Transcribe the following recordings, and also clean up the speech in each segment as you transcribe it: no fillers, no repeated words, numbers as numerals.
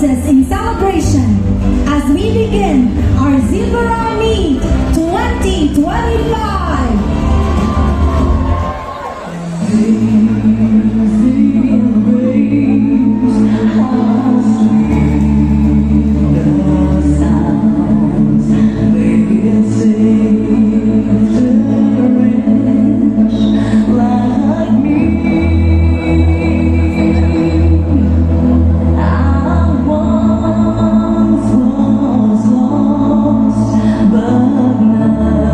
voices in celebration as we begin our Silver Army 2025. But now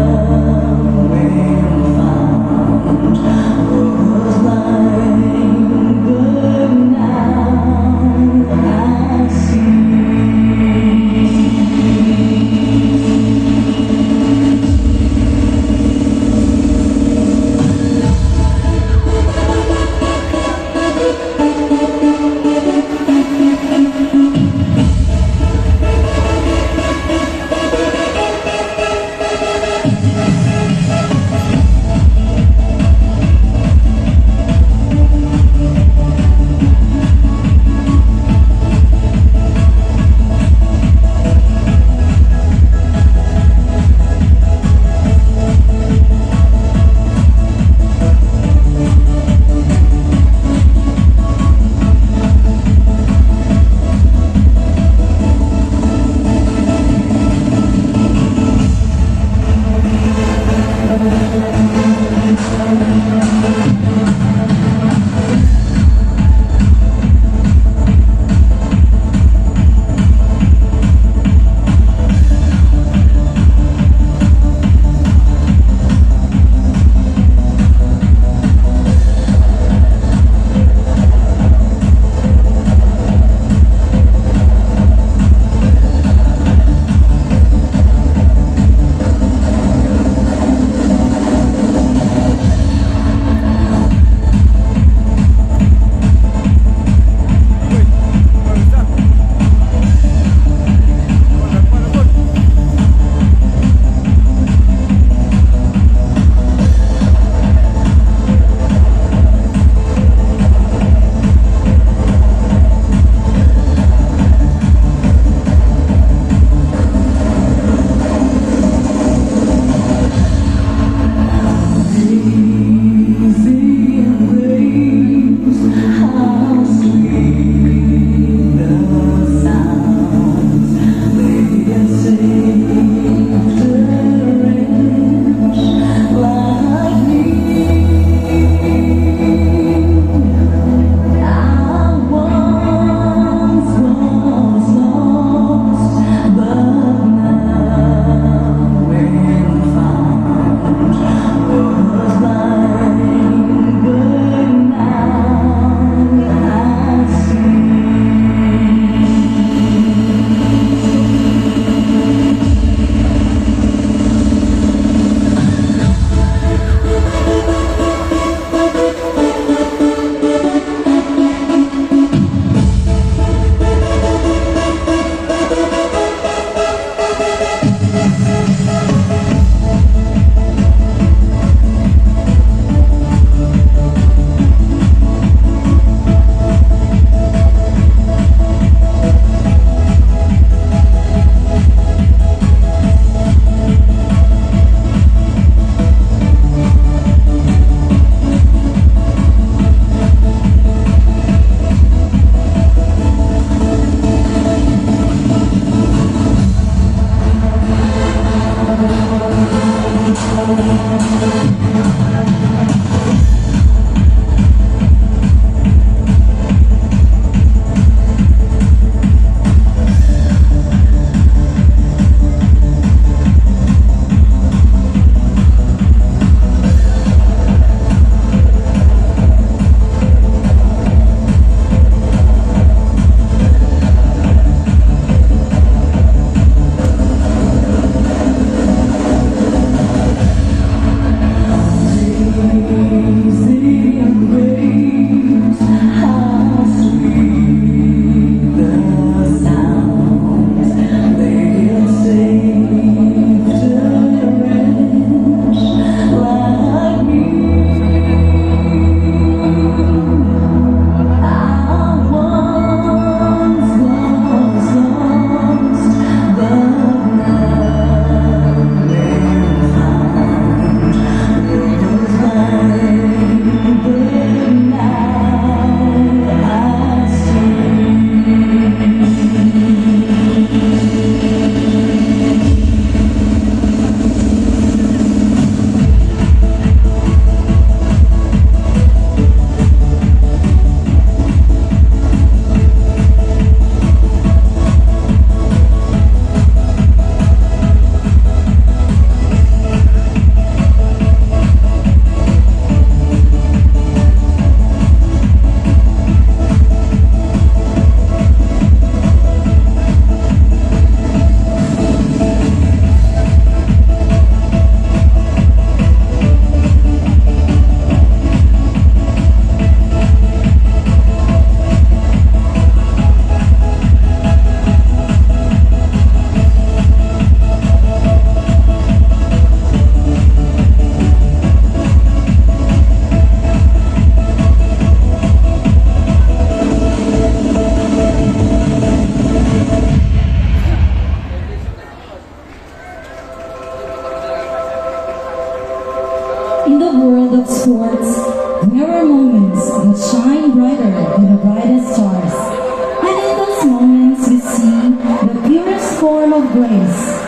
these moments we see the purest form of grace.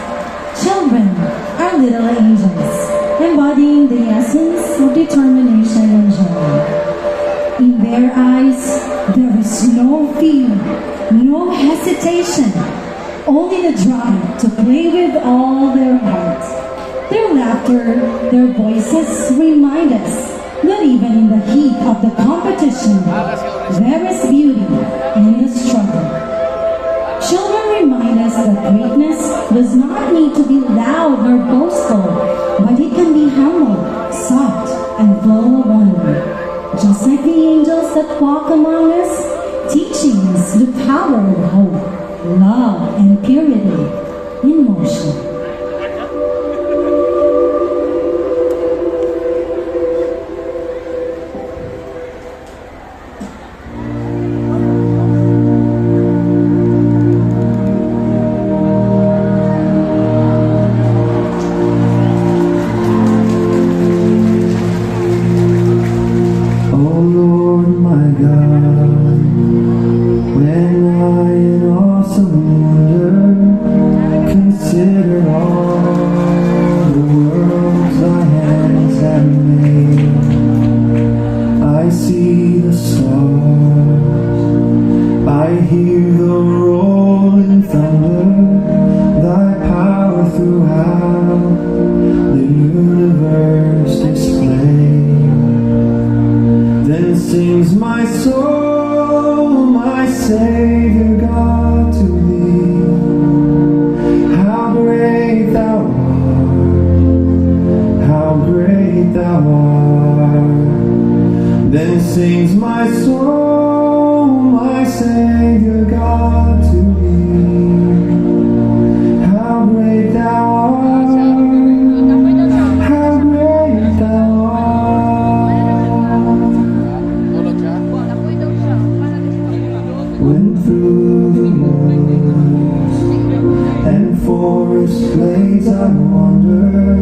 Children are little angels, embodying the essence of determination and joy. In their eyes, there is no fear, no hesitation, only the drive to play with all their heart. Their laughter, their voices remind us that even in the heat of the competition, there is beauty in the struggle. Children remind us that greatness does not need to be loud or boastful, but it can be humble, soft, and full of wonder. Just like the angels that walk among us, teaching us the power of hope, love, and purity in motion. Then sings my soul, my Savior God to thee. How great thou art, how great thou art. When through the woods and forest glades I wander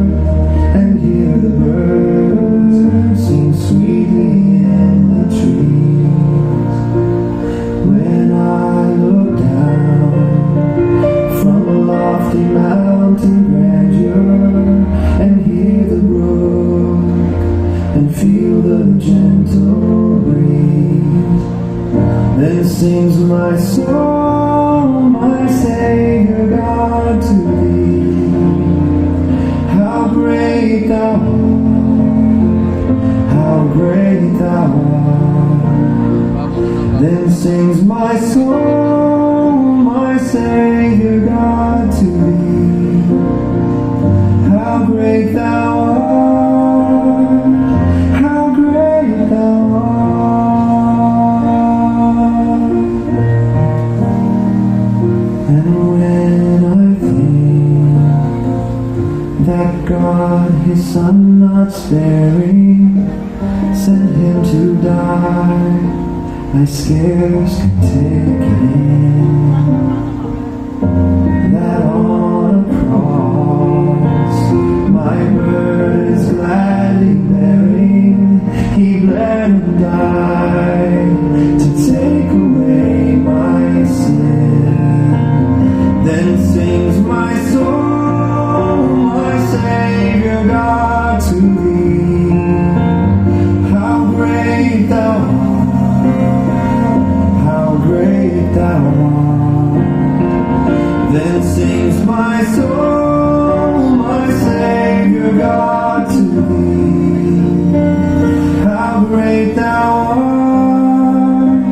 and hear the birds sing sweetly in the trees. When I look down from a lofty mountain grandeur and hear the brook and feel the gentle breeze, then sings my soul, my Savior God to thee. How great thou art, how great thou art. Then sings my soul, my Savior God to thee. How great thou art, how great thou art. And when I think that God his Son not sparing sent him to die, I scarce can take it in, that on a cross my burdens gladly bearing, he bled and died to take away my sin. Then sings my soul, my Savior God to thee. How great thou art, how great thou art. Then sings my soul, my Savior God to thee. How great thou art,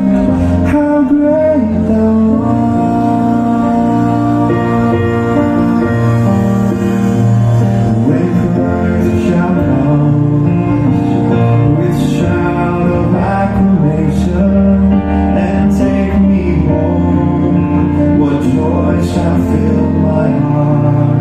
how great thou art. When Christ shall come with shout of acclamation and take me home, what joy shall fill my heart.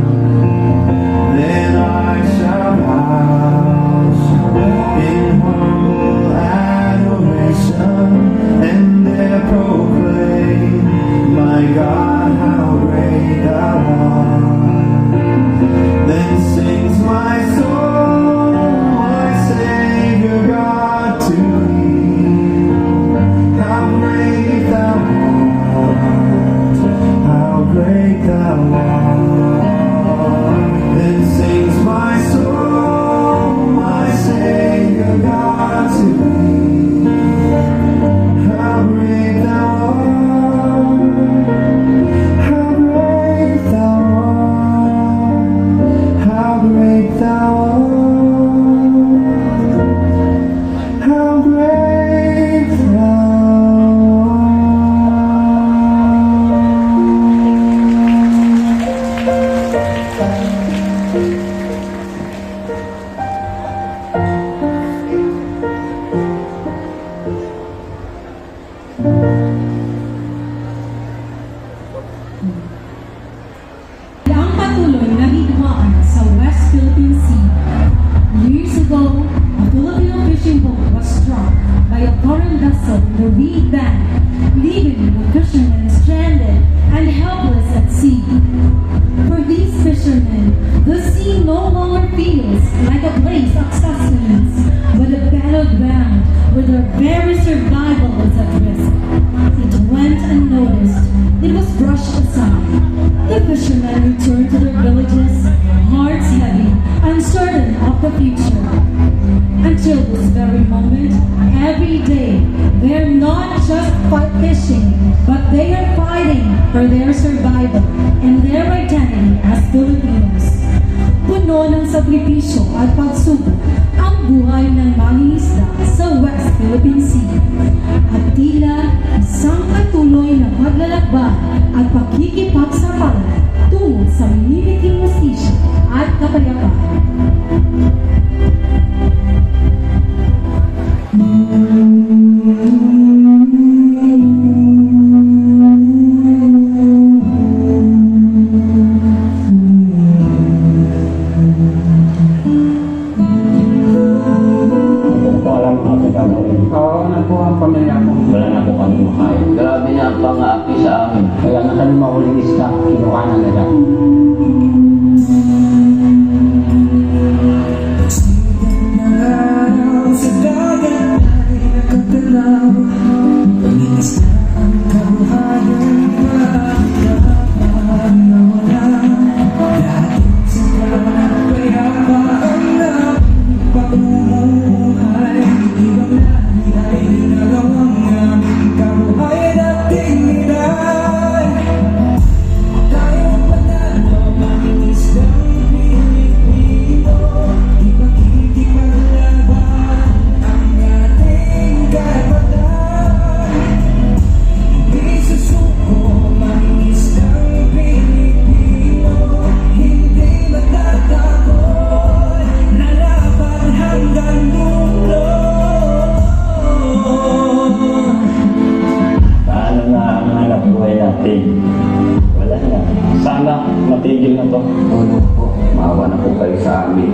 Ang patuloy na hidwaan sa West Philippine Sea. Years ago, a Filipino fishing boat was struck by a foreign vessel in the reed bank, leaving the fishermen stranded and helpless at sea. For these fishermen, the sea no longer feels like a place of sustenance, but a battleground where their very survival is at risk. It went unnoticed. It was brushed aside. The fishermen returned to their villages, hearts heavy, uncertain of the future. Until this very moment, every day, they're not just fishing, but they are fighting for their survival and their identity as Filipinos. Puno ng sakripisyo at pagsubok ang buhay ng mangingisda sa West Philippine Sea. At tila isang patuloy na paglalakbay at pakikipagsapalaran tungo sa minimiting hustisya at kapayapaan. Oo, ano po ang pamilya ko? Wala na po kami makain. Grabe na ang pang-aapi sa amin. Kaya na kami mahuling isda, kinuha na nila. Sa dagat ay nakatalaw, panginis na ang kabuhayan, mahirapan na wala. Dating sa kapayapaan na pamumuhay, ibang lahi ay ginagawang aming kabuhayan at dignidad. Tayong panalo, mangingisdang Pilipino, ipagkikipaglaban ang ating karapatan. Hindi susuko, mangingisdang Pilipino, hindi matatakot, lalaban hanggang dulo. Paano na ang hanap buhay natin? Wala na. Sana matigil na to. Oo po. Maawa na po kayo sa amin.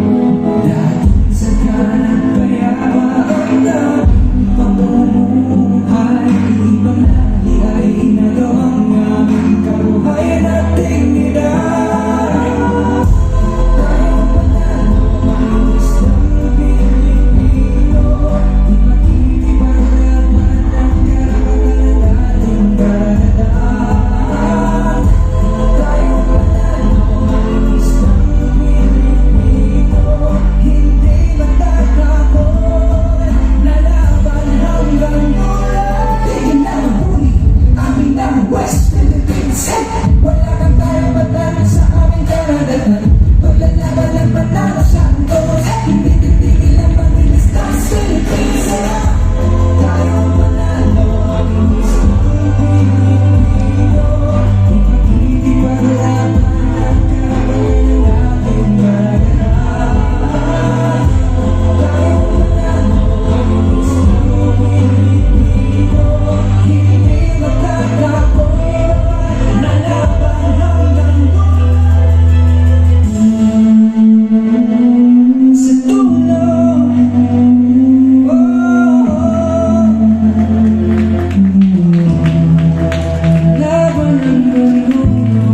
Dating sa kapayapaan na pamumuhay, ibang lahi ay ginagawang aming kabuhayan at dignidad. Tayong panalo, mangingisdang Pilipino, ipagkikipaglaban ang karapatan nating karagatan. Tayong panalo, mangingisdang Pilipino, hindi matatakot, lalaban hanggang dulo. Tingin na mahuli, amin ang West Philippines. Wala kang karapatan sa aming karagatan. Paglalaban ang panalo sa Santos, hindi titigil ang mangingisdang Philippines. Tayong manalo, mangingisdang Pilipino, ipagkikipaglaban ang karapatan nating karagatan. Tayong manalo, mangingisdang Pilipino, hindi matatakot, lalaban hanggang dulo. Sa dulo, laban hanggang dulo.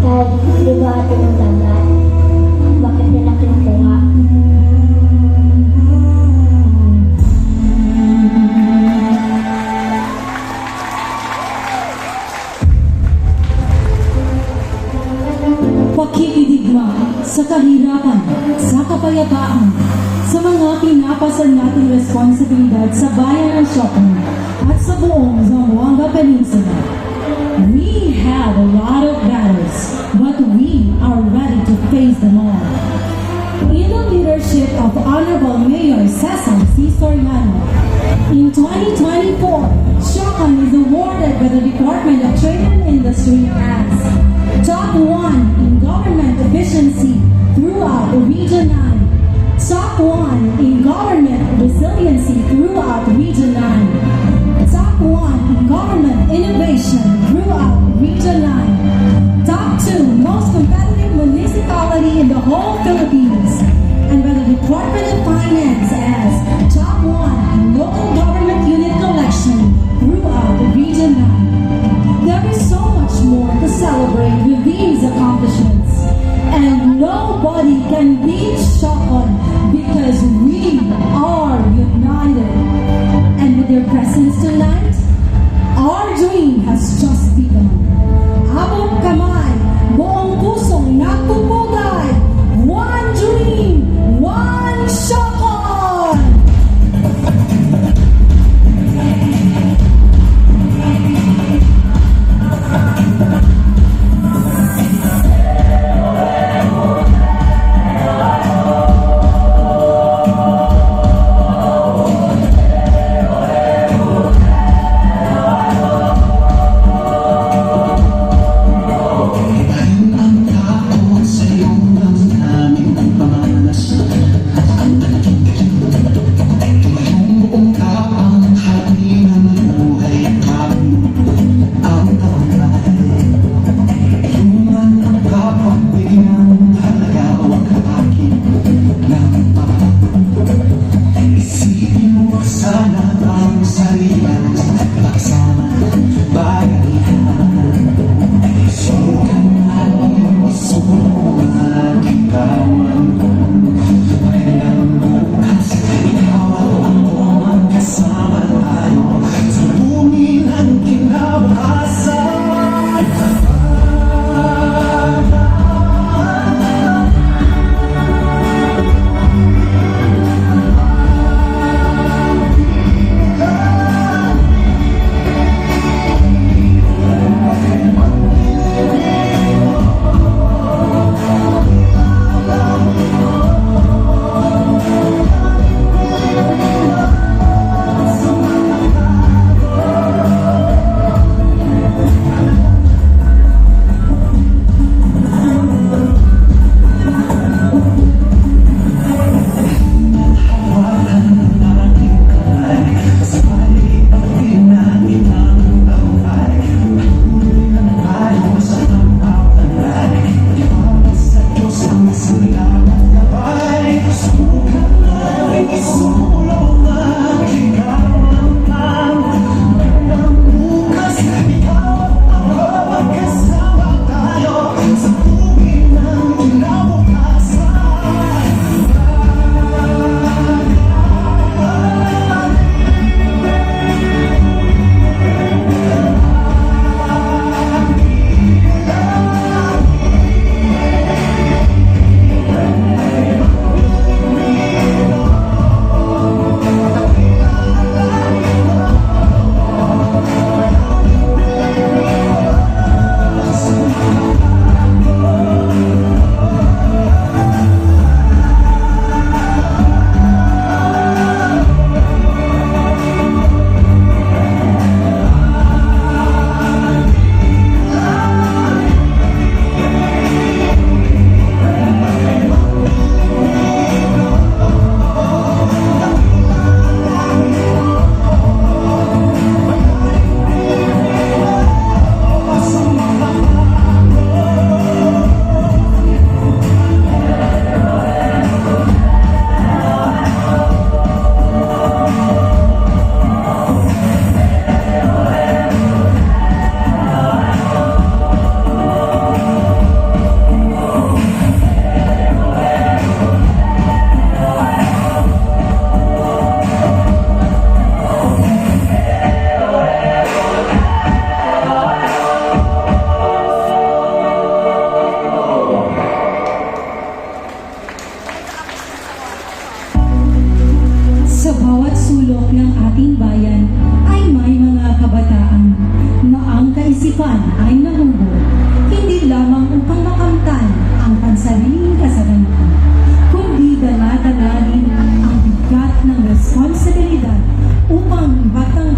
Dad, di ba atin ang dagat? Bakit nila kinukuha? Pakikidigma sa kahirapan, sa kapayapaan, sa mga pinapasan nating responsibilidad sa bayan ng Siocon at sa buong Zamboanga Peninsula. We have a lot of battles, but we are ready to face them all. In the leadership of Honorable Mayor Cesar C. Soriano, in 2024, Siocon is awarded by the Department of Trade and Industry as Top 1 in Government Efficiency throughout Region 9, Top 1 in Government Resiliency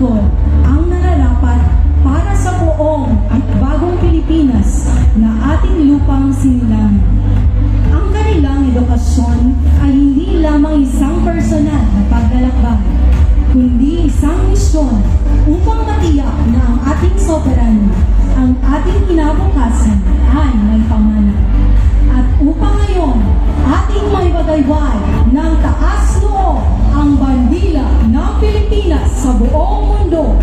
sanggol ang nararapat para sa buong at bagong Pilipinas na ating lupang sinilang. Ang kanilang edukasyon ay hindi lamang isang personal na paglalakbay, kundi isang misyon upang matiyak na ang ating soberano, ang ating kinabukasan ay may pamana. At upang ngayon, ating may bagayway ng taas noo ang bandila ng Pilipinas sa buong mundo.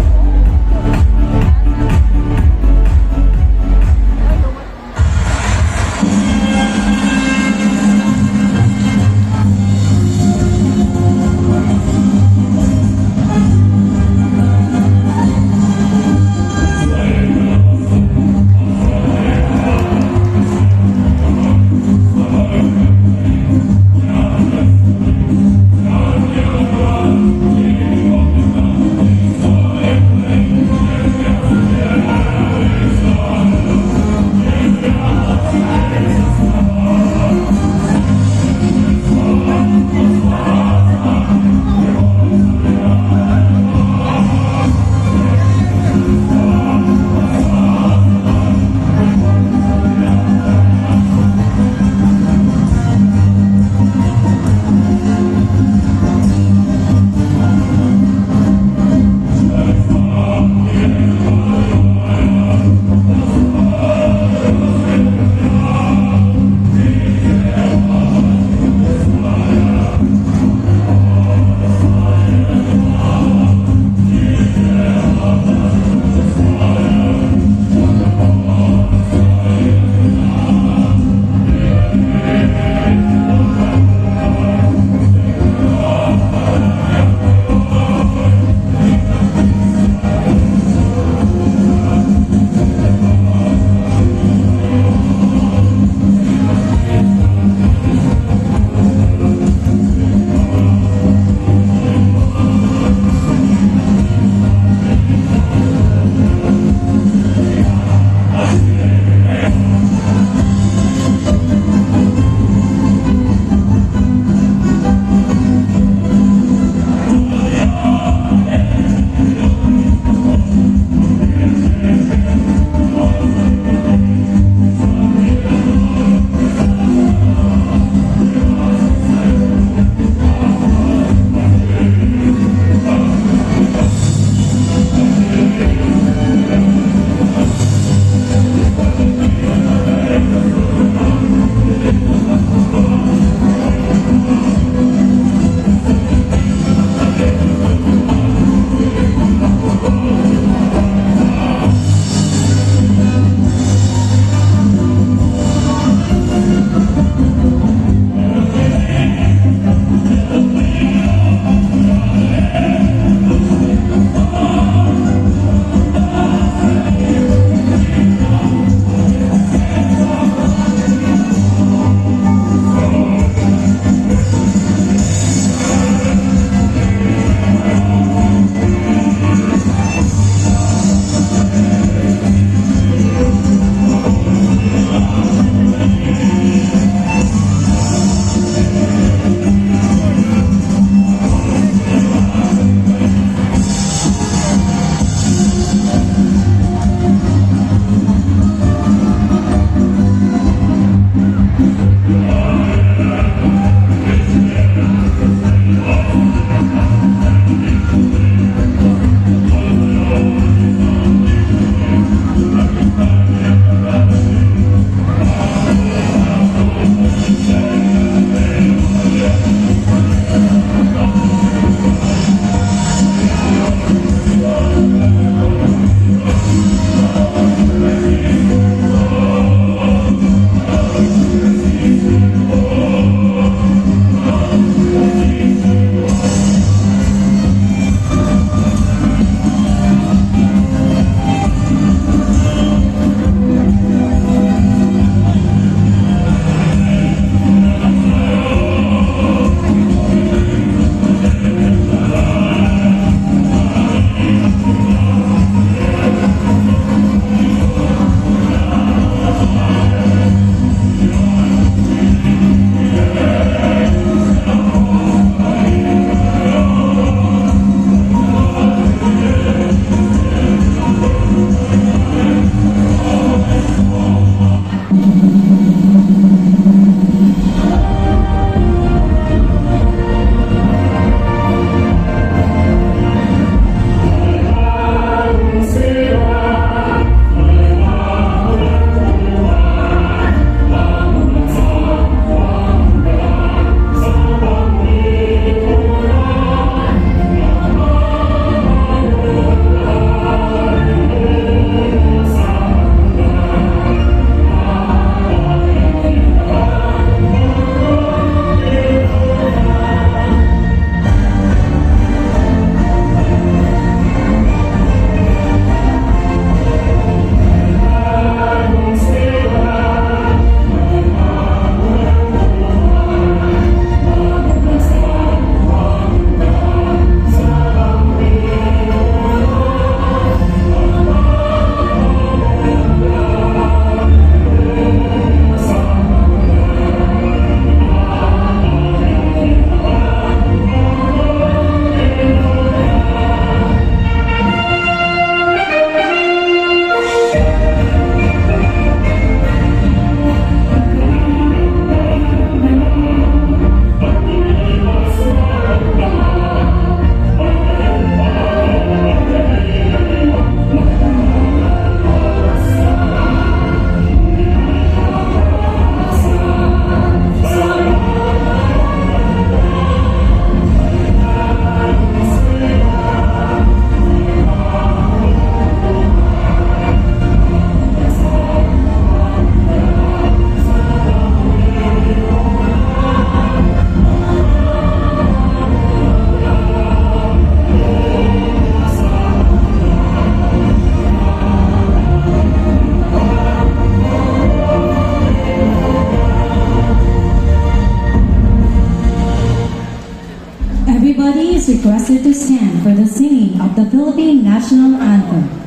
Everybody is requested to stand for the singing of the Philippine National Anthem.